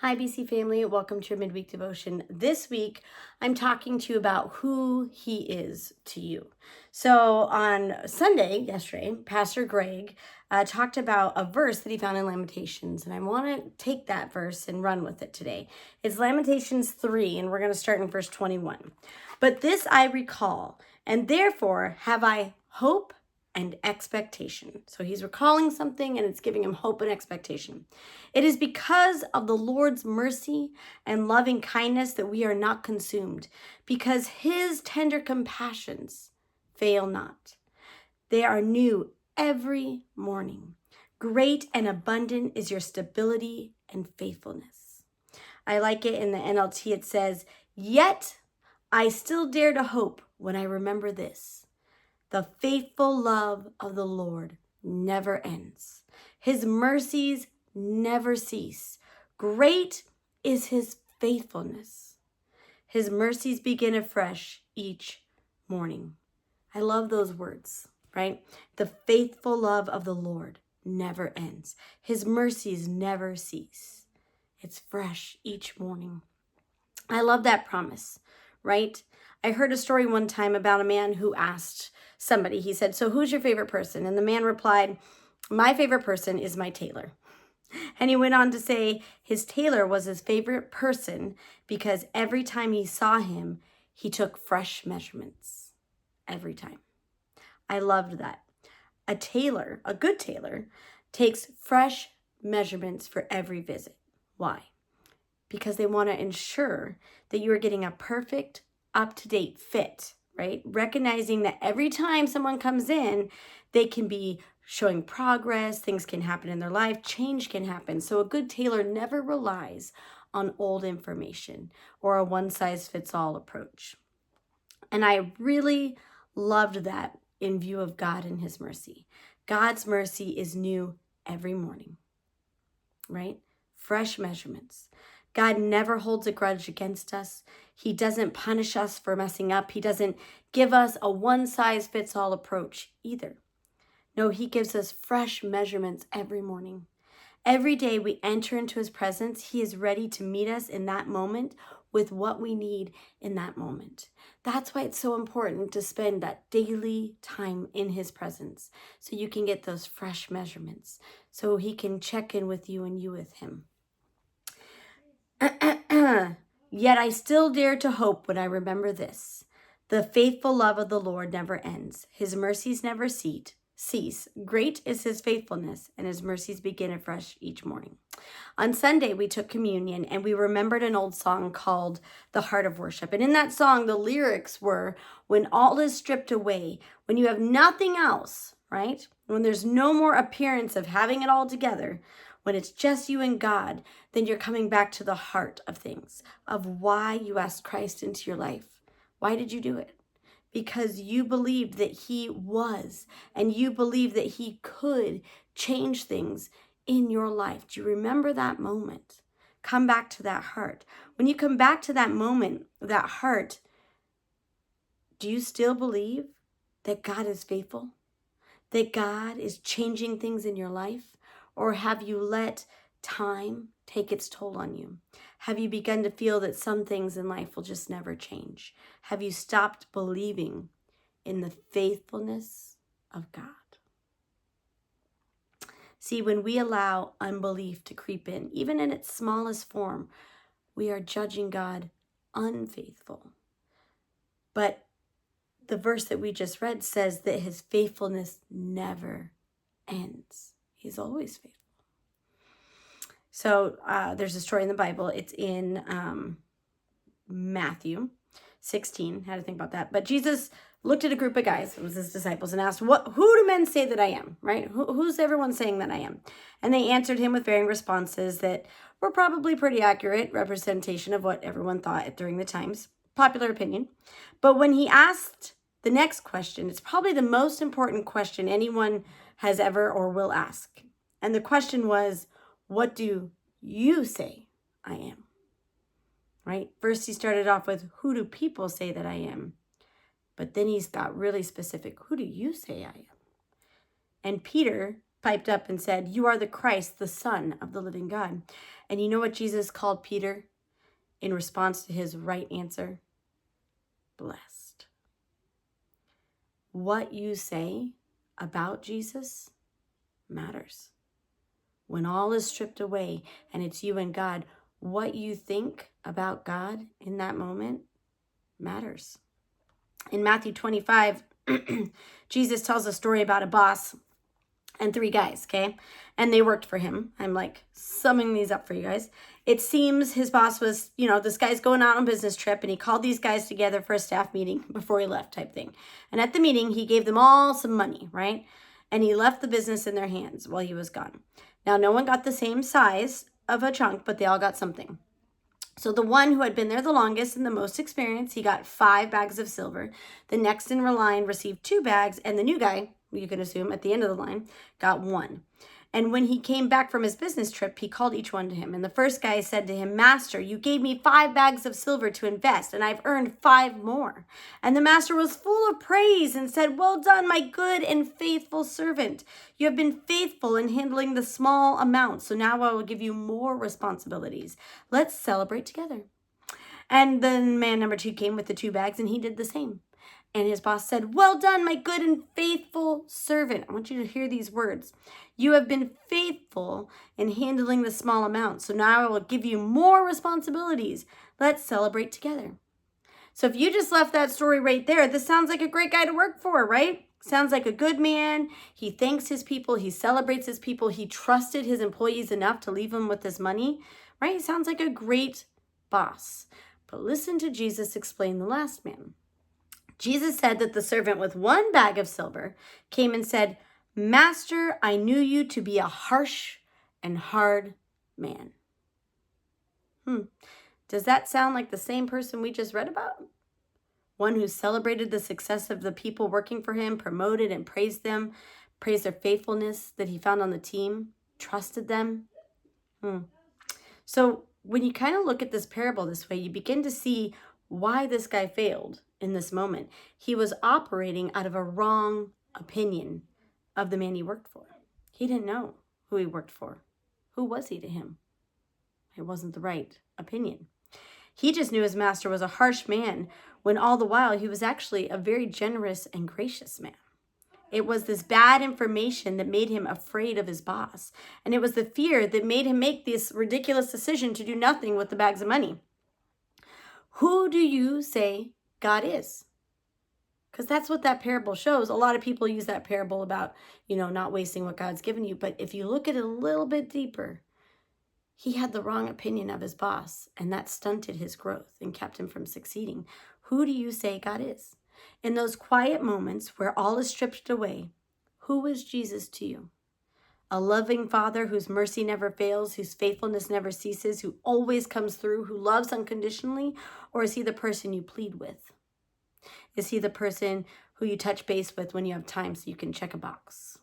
Hi, BC family. Welcome to your midweek devotion. This week, I'm talking to you about who he is to you. So on Sunday, yesterday, Pastor Greg talked about a verse that he found in Lamentations, and I want to take that verse and run with it today. It's Lamentations 3, and we're going to start in verse 21. But this I recall, and therefore have I hope and expectation. So he's recalling something and it's giving him hope and expectation. It is because of the Lord's mercy and loving kindness that we are not consumed, because his tender compassions fail not. They are new every morning. Great and abundant is your stability and faithfulness. I like it in the NLT. It says, yet I still dare to hope when I remember this. The faithful love of the Lord never ends. His mercies never cease. Great is his faithfulness. His mercies begin afresh each morning. I love those words, right? The faithful love of the Lord never ends. His mercies never cease. It's fresh each morning. I love that promise, right? I heard a story one time about a man who asked somebody, he said, so who's your favorite person? And the man replied, my favorite person is my tailor. And he went on to say his tailor was his favorite person because every time he saw him, he took fresh measurements. Every time. I loved that. A tailor, a good tailor, takes fresh measurements for every visit. Why? Because they want to ensure that you are getting a perfect, up-to-date fit, right? Recognizing that every time someone comes in, they can be showing progress, things can happen in their life, change can happen. So a good tailor never relies on old information or a one-size-fits-all approach. And I really loved that in view of God and his mercy. God's mercy is new every morning, right? Fresh measurements. God never holds a grudge against us. He doesn't punish us for messing up. He doesn't give us a one-size-fits-all approach either. No, he gives us fresh measurements every morning. Every day we enter into his presence, he is ready to meet us in that moment with what we need in that moment. That's why it's so important to spend that daily time in his presence so you can get those fresh measurements, so he can check in with you and you with him. Yet I still dare to hope when I remember this. The faithful love of the Lord never ends. His mercies never cease. Great is his faithfulness, and his mercies begin afresh each morning. On Sunday, we took communion, and we remembered an old song called The Heart of Worship. And in that song, the lyrics were, when all is stripped away, when you have nothing else, right? When there's no more appearance of having it all together, when it's just you and God, then you're coming back to the heart of things, of why you asked Christ into your life. Why did you do it? Because you believed that he was, and you believed that he could change things in your life. Do you remember that moment? Come back to that heart. When you come back to that moment, that heart, do you still believe that God is faithful? That God is changing things in your life? Or have you let time take its toll on you? Have you begun to feel that some things in life will just never change? Have you stopped believing in the faithfulness of God? See, when we allow unbelief to creep in, even in its smallest form, we are judging God unfaithful. But the verse that we just read says that his faithfulness never ends. He's always faithful. So there's a story in the Bible. It's in Matthew 16. How to think about that. But Jesus looked at a group of guys, it was his disciples, and asked, who do men say that I am, right? Who's everyone saying that I am? And they answered him with varying responses that were probably pretty accurate representation of what everyone thought during the times. Popular opinion. But when he asked the next question, it's probably the most important question anyone has ever or will ask. And the question was, what do you say I am? Right? First, he started off with, who do people say that I am? But then he's got really specific, who do you say I am? And Peter piped up and said, "You are the Christ, the Son of the living God." And you know what Jesus called Peter in response to his right answer? Blessed. What you say about Jesus matters. When all is stripped away and it's you and God, what you think about God in that moment matters. In Matthew 25, Jesus tells a story about a boss and 3 guys, okay? And they worked for him. I'm like summing these up for you guys. It seems his boss was, this guy's going out on a business trip and he called these guys together for a staff meeting before he left type thing. And at the meeting, he gave them all some money, right? And he left the business in their hands while he was gone. Now, no one got the same size of a chunk, but they all got something. So the one who had been there the longest and the most experience, he got 5 bags of silver. The next in line received 2 bags, and the new guy, you can assume at the end of the line, got 1. And when he came back from his business trip, he called each one to him. And the first guy said to him, "Master, you gave me 5 bags of silver to invest, and I've earned 5 more." And the master was full of praise and said, "Well done, my good and faithful servant. You have been faithful in handling the small amount, so now I will give you more responsibilities. Let's celebrate together." And then man number 2 came with the 2 bags, and he did the same. And his boss said, "Well done, my good and faithful servant." I want you to hear these words. "You have been faithful in handling the small amount, so now I will give you more responsibilities. Let's celebrate together." So if you just left that story right there, this sounds like a great guy to work for, right? Sounds like a good man. He thanks his people. He celebrates his people. He trusted his employees enough to leave him with his money, right? Sounds like a great boss. But listen to Jesus explain the last man. Jesus said that the servant with 1 bag of silver came and said, "Master, I knew you to be a harsh and hard man." Does that sound like the same person we just read about? One who celebrated the success of the people working for him, promoted and praised them, praised their faithfulness that he found on the team, trusted them. So when you kind of look at this parable this way, you begin to see why this guy failed in this moment. He was operating out of a wrong opinion of the man he worked for. He didn't know who he worked for. Who was he to him? It wasn't the right opinion. He just knew his master was a harsh man, when all the while he was actually a very generous and gracious man. It was this bad information that made him afraid of his boss. And it was the fear that made him make this ridiculous decision to do nothing with the bags of money. Who do you say God is? Because that's what that parable shows. A lot of people use that parable about, not wasting what God's given you. But if you look at it a little bit deeper, he had the wrong opinion of his boss, and that stunted his growth and kept him from succeeding. Who do you say God is? In those quiet moments where all is stripped away, who is Jesus to you? A loving Father whose mercy never fails, whose faithfulness never ceases, who always comes through, who loves unconditionally? Or is he the person you plead with? Is he the person who you touch base with when you have time so you can check a box?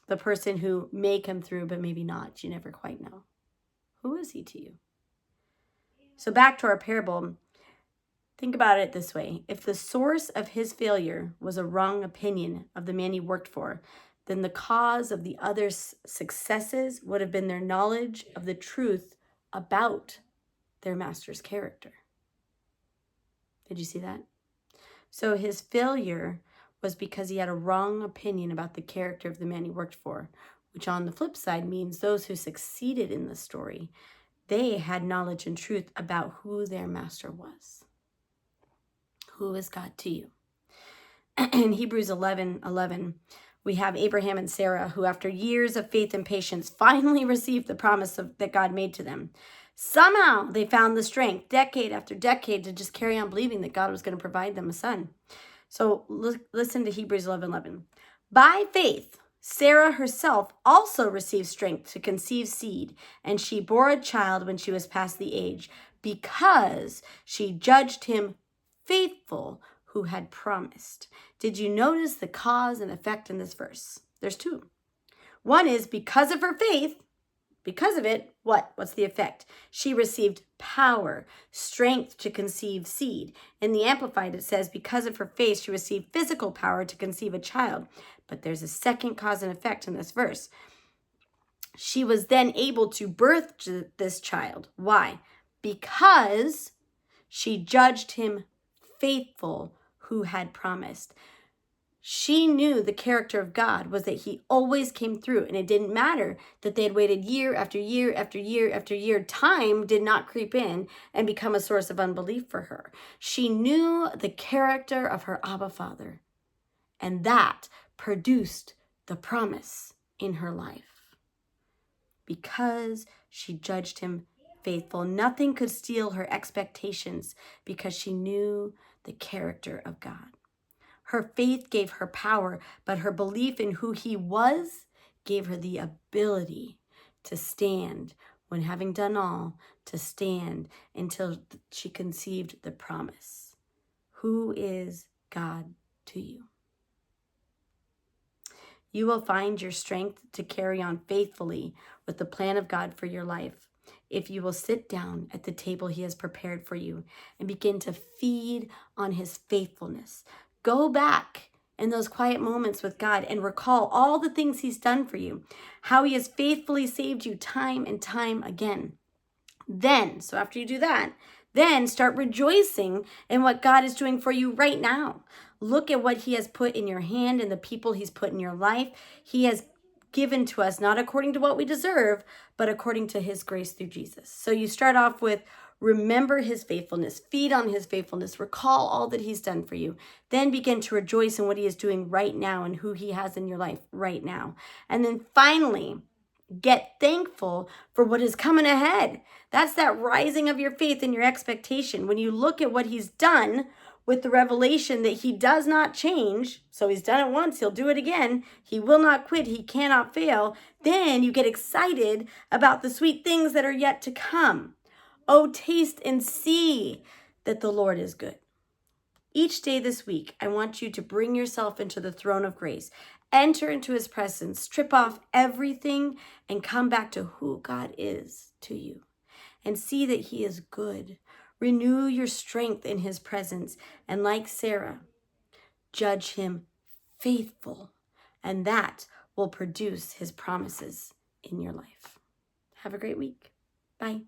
The person who may come through but maybe not, you never quite know. Who is he to you? So back to our parable, think about it this way. If the source of his failure was a wrong opinion of the man he worked for, then the cause of the other's successes would have been their knowledge of the truth about their master's character. Did you see that? So his failure was because he had a wrong opinion about the character of the man he worked for, which on the flip side means those who succeeded in the story, they had knowledge and truth about who their master was. Who is God to you? In Hebrews 11:11, we have Abraham and Sarah, who after years of faith and patience finally received the promise that God made to them. Somehow they found the strength, decade after decade, to just carry on believing that God was going to provide them a son. So listen to Hebrews 11:11. By faith, Sarah herself also received strength to conceive seed, and she bore a child when she was past the age, because she judged him faithful who had promised. Did you notice the cause and effect in this verse? There's 2. One is because of her faith, Because of it, what's the effect? She received power, strength to conceive seed. In the Amplified, it says, because of her faith, she received physical power to conceive a child. But there's a second cause and effect in this verse. She was then able to birth this child. Why? Because she judged him faithful who had promised. She knew the character of God was that he always came through, and it didn't matter that they had waited year after year after year after year. Time did not creep in and become a source of unbelief for her. She knew the character of her Abba Father, and that produced the promise in her life. Because she judged him faithful, nothing could steal her expectations because she knew the character of God. Her faith gave her power, but her belief in who he was gave her the ability to stand when having done all, to stand until she conceived the promise. Who is God to you? You will find your strength to carry on faithfully with the plan of God for your life if you will sit down at the table he has prepared for you and begin to feed on his faithfulness. Go back in those quiet moments with God and recall all the things he's done for you, how he has faithfully saved you time and time again. Then, so after you do that, then start rejoicing in what God is doing for you right now. Look at what he has put in your hand and the people he's put in your life. He has given to us, not according to what we deserve, but according to his grace through Jesus. So you start off with remember his faithfulness, feed on his faithfulness, recall all that he's done for you. Then begin to rejoice in what he is doing right now and who he has in your life right now. And then finally, get thankful for what is coming ahead. That's that rising of your faith and your expectation. When you look at what he's done with the revelation that he does not change, so he's done it once, he'll do it again. He will not quit. He cannot fail. Then you get excited about the sweet things that are yet to come. Oh, taste and see that the Lord is good. Each day this week, I want you to bring yourself into the throne of grace. Enter into his presence, strip off everything, and come back to who God is to you. And see that he is good. Renew your strength in his presence. And like Sarah, judge him faithful. And that will produce his promises in your life. Have a great week. Bye.